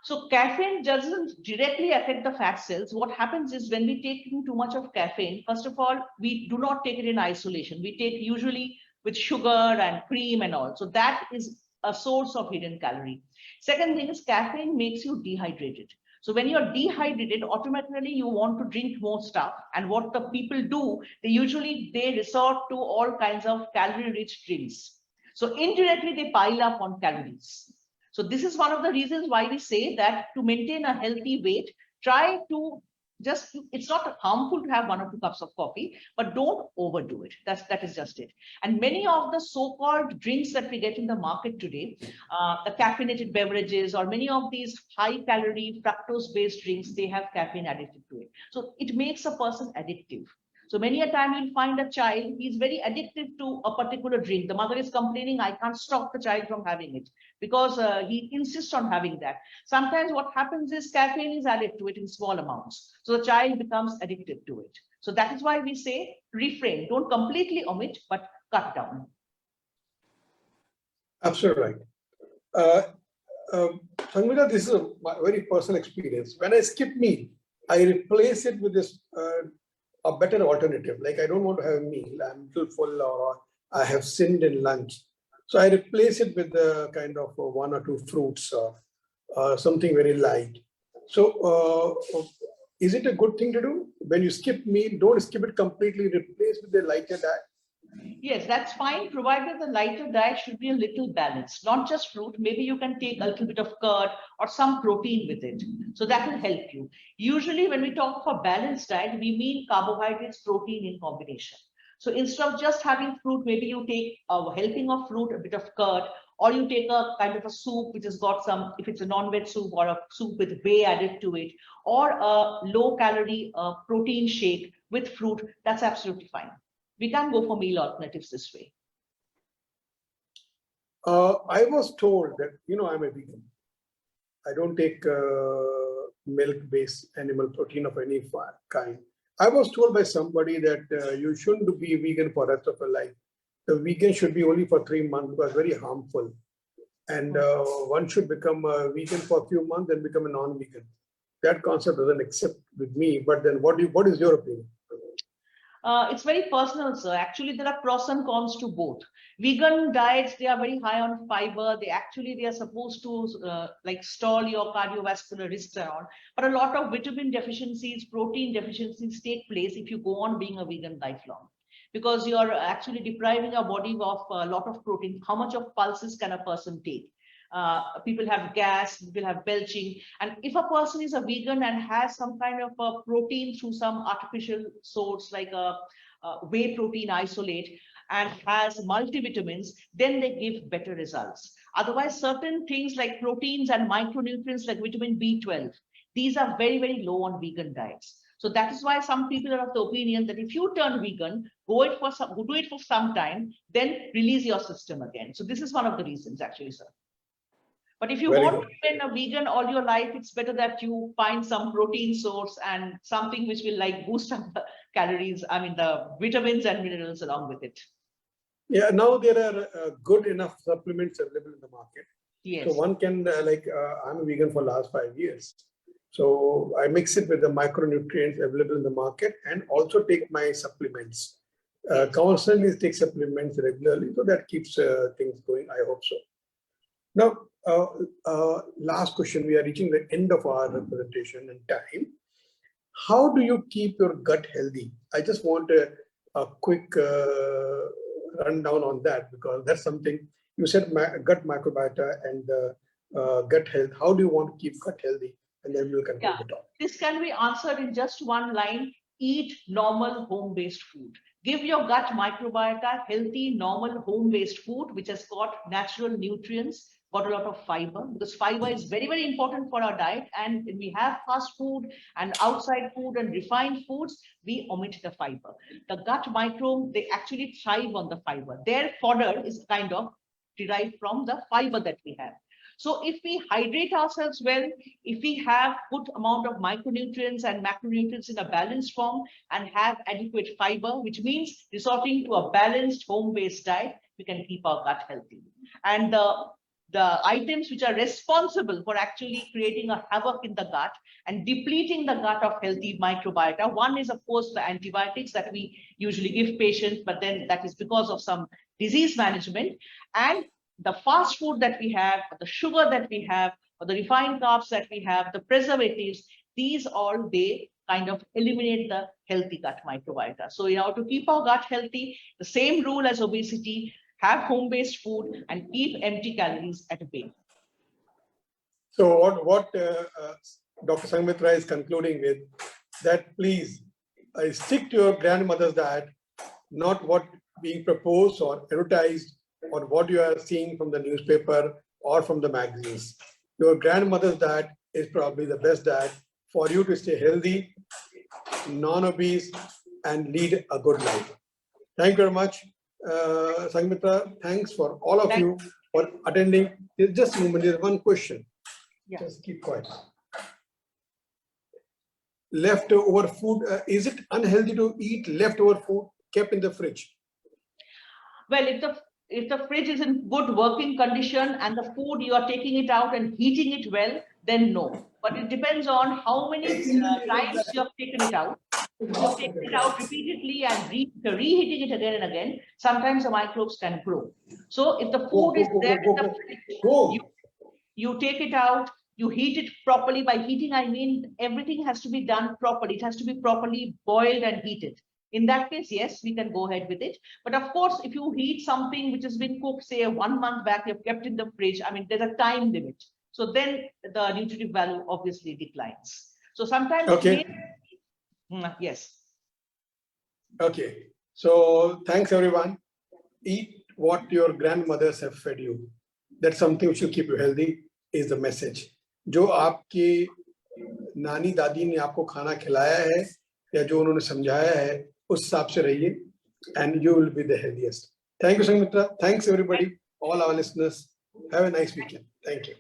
So caffeine doesn't directly affect the fat cells. What happens is when we take too much of caffeine, first of all, we do not take it in isolation. We take usually with sugar and cream and all. So that is a source of hidden calorie. Second thing is caffeine makes you dehydrated. So when you're dehydrated, automatically you want to drink more stuff. And what the people do, they resort to all kinds of calorie-rich drinks. So indirectly they pile up on calories. So this is one of the reasons why we say that to maintain a healthy weight, try to it's not harmful to have 1 or 2 cups of coffee, but don't overdo it. That is just it. And many of the so-called drinks that we get in the market today, the caffeinated beverages or many of these high calorie fructose-based drinks, they have caffeine added to it. So it makes a person addictive. So many a time you'll find a child, he's very addicted to a particular drink. The mother is complaining, I can't stop the child from having it because he insists on having that. Sometimes what happens is caffeine is added to it in small amounts. So the child becomes addicted to it. So that is why we say refrain. Don't completely omit, but cut down. Absolutely right. Sanghamitra, this is a very personal experience. When I skip meal, I replace it with this a better alternative. Like I don't want to have a meal, I'm a little full or I have sinned in lunch. So I replace it with a kind of 1 or 2 fruits or something very light. So is it a good thing to do? When you skip meal, don't skip it completely, replace with a lighter diet. Yes, that's fine, provided the lighter diet should be a little balanced, not just fruit. Maybe you can take a little bit of curd or some protein with it. So that will help you. Usually when we talk of a balanced diet, we mean carbohydrates, protein in combination. So instead of just having fruit, maybe you take a helping of fruit, a bit of curd, or you take a kind of a soup which has got some, if it's a non-veg soup or a soup with whey added to it, or a low calorie protein shake with fruit, that's absolutely fine. We can go for meal alternatives this way. I was told that, I'm a vegan. I don't take milk-based animal protein of any kind. I was told by somebody that you shouldn't be vegan for the rest of your life. The vegan should be only for 3 months because it's very harmful. And one should become a vegan for a few months and become a non-vegan. That concept doesn't accept with me. But then what is your opinion? It's very personal, sir. Actually, there are pros and cons to both. Vegan diets, they are very high on fiber. They are supposed to like stall your cardiovascular risks and all. But a lot of vitamin deficiencies, protein deficiencies take place if you go on being a vegan lifelong. Because you are actually depriving your body of a lot of protein. How much of pulses can a person take? People have gas, people have belching. And if a person is a vegan and has some kind of a protein through some artificial source like a whey protein isolate and has multivitamins, then they give better results. Otherwise, certain things like proteins and micronutrients like vitamin B12, these are very, very low on vegan diets. So that is why some people are of the opinion that if you turn vegan, do it for some time, then release your system again. So this is one of the reasons, actually, sir. But if you Very want good. to remain a vegan all your life, it's better that you find some protein source and something which will like boost up the calories, I mean the vitamins and minerals along with it. Yeah, now there are good enough supplements available in the market. Yes. So one can, I'm a vegan for the last 5 years. So I mix it with the micronutrients available in the market and also take my supplements. Constantly take supplements regularly. So that keeps things going. I hope so. Now, last question. We are reaching the end of our presentation and time. How do you keep your gut healthy? I just want a quick rundown on that, because that's something you said, gut microbiota and gut health. How do you want to keep gut healthy? And then we'll conclude the talk. This can be answered in just one line: eat normal home-based food. Give your gut microbiota healthy, normal home-based food, which has got natural nutrients, got a lot of fiber, because fiber is very, very important for our diet. And when we have fast food and outside food and refined foods, we omit the fiber. The gut microbe, they actually thrive on the fiber. Their fodder is kind of derived from the fiber that we have. So if we hydrate ourselves well, if we have good amount of micronutrients and macronutrients in a balanced form and have adequate fiber, which means resorting to a balanced home-based diet, we can keep our gut healthy. And the items which are responsible for actually creating a havoc in the gut and depleting the gut of healthy microbiota, one is, of course, the antibiotics that we usually give patients, but then that is because of some disease management. And the fast food that we have, the sugar that we have, or the refined carbs that we have, the preservatives, these all, they kind of eliminate the healthy gut microbiota. So in order to keep our gut healthy, the same rule as obesity: have home-based food and keep empty calories at bay. So what Dr. Sanghamitra is concluding with, that please stick to your grandmother's diet, not what being proposed or advertised or what you are seeing from the newspaper or from the magazines. Your grandmother's diet is probably the best diet for you to stay healthy, non-obese, and lead a good life. Thank you very much, Sanghamitra. Thanks for all of you for attending. There's just a moment, there's one question. Yeah. Just keep quiet. Leftover food, is it unhealthy to eat leftover food kept in the fridge? Well, if the fridge is in good working condition and the food, you are taking it out and heating it well, then no. But it depends on how many times you have taken it out. If you have taken it out repeatedly and reheating it again and again, sometimes the microbes can grow. So if the food is there in the fridge, you take it out, you heat it properly. By heating, I mean everything has to be done properly. It has to be properly boiled and heated. In that case, yes, we can go ahead with it. But of course, if you heat something which has been cooked, say 1 month back, you've kept in the fridge, I mean, there's a time limit. So then the nutritive value obviously declines. So sometimes, okay. Yes. Okay. So thanks everyone. Eat what your grandmothers have fed you. That's something which will keep you healthy, is the message. जो आपकी नानी दादी ने आपको खाना खिलाया है या जो उन्होंने समझाया है, उस हिसाब से रहिए, and you will be the healthiest. Thank you, Sanghamitra. Thanks everybody, all our listeners. Have a nice weekend. Thank you.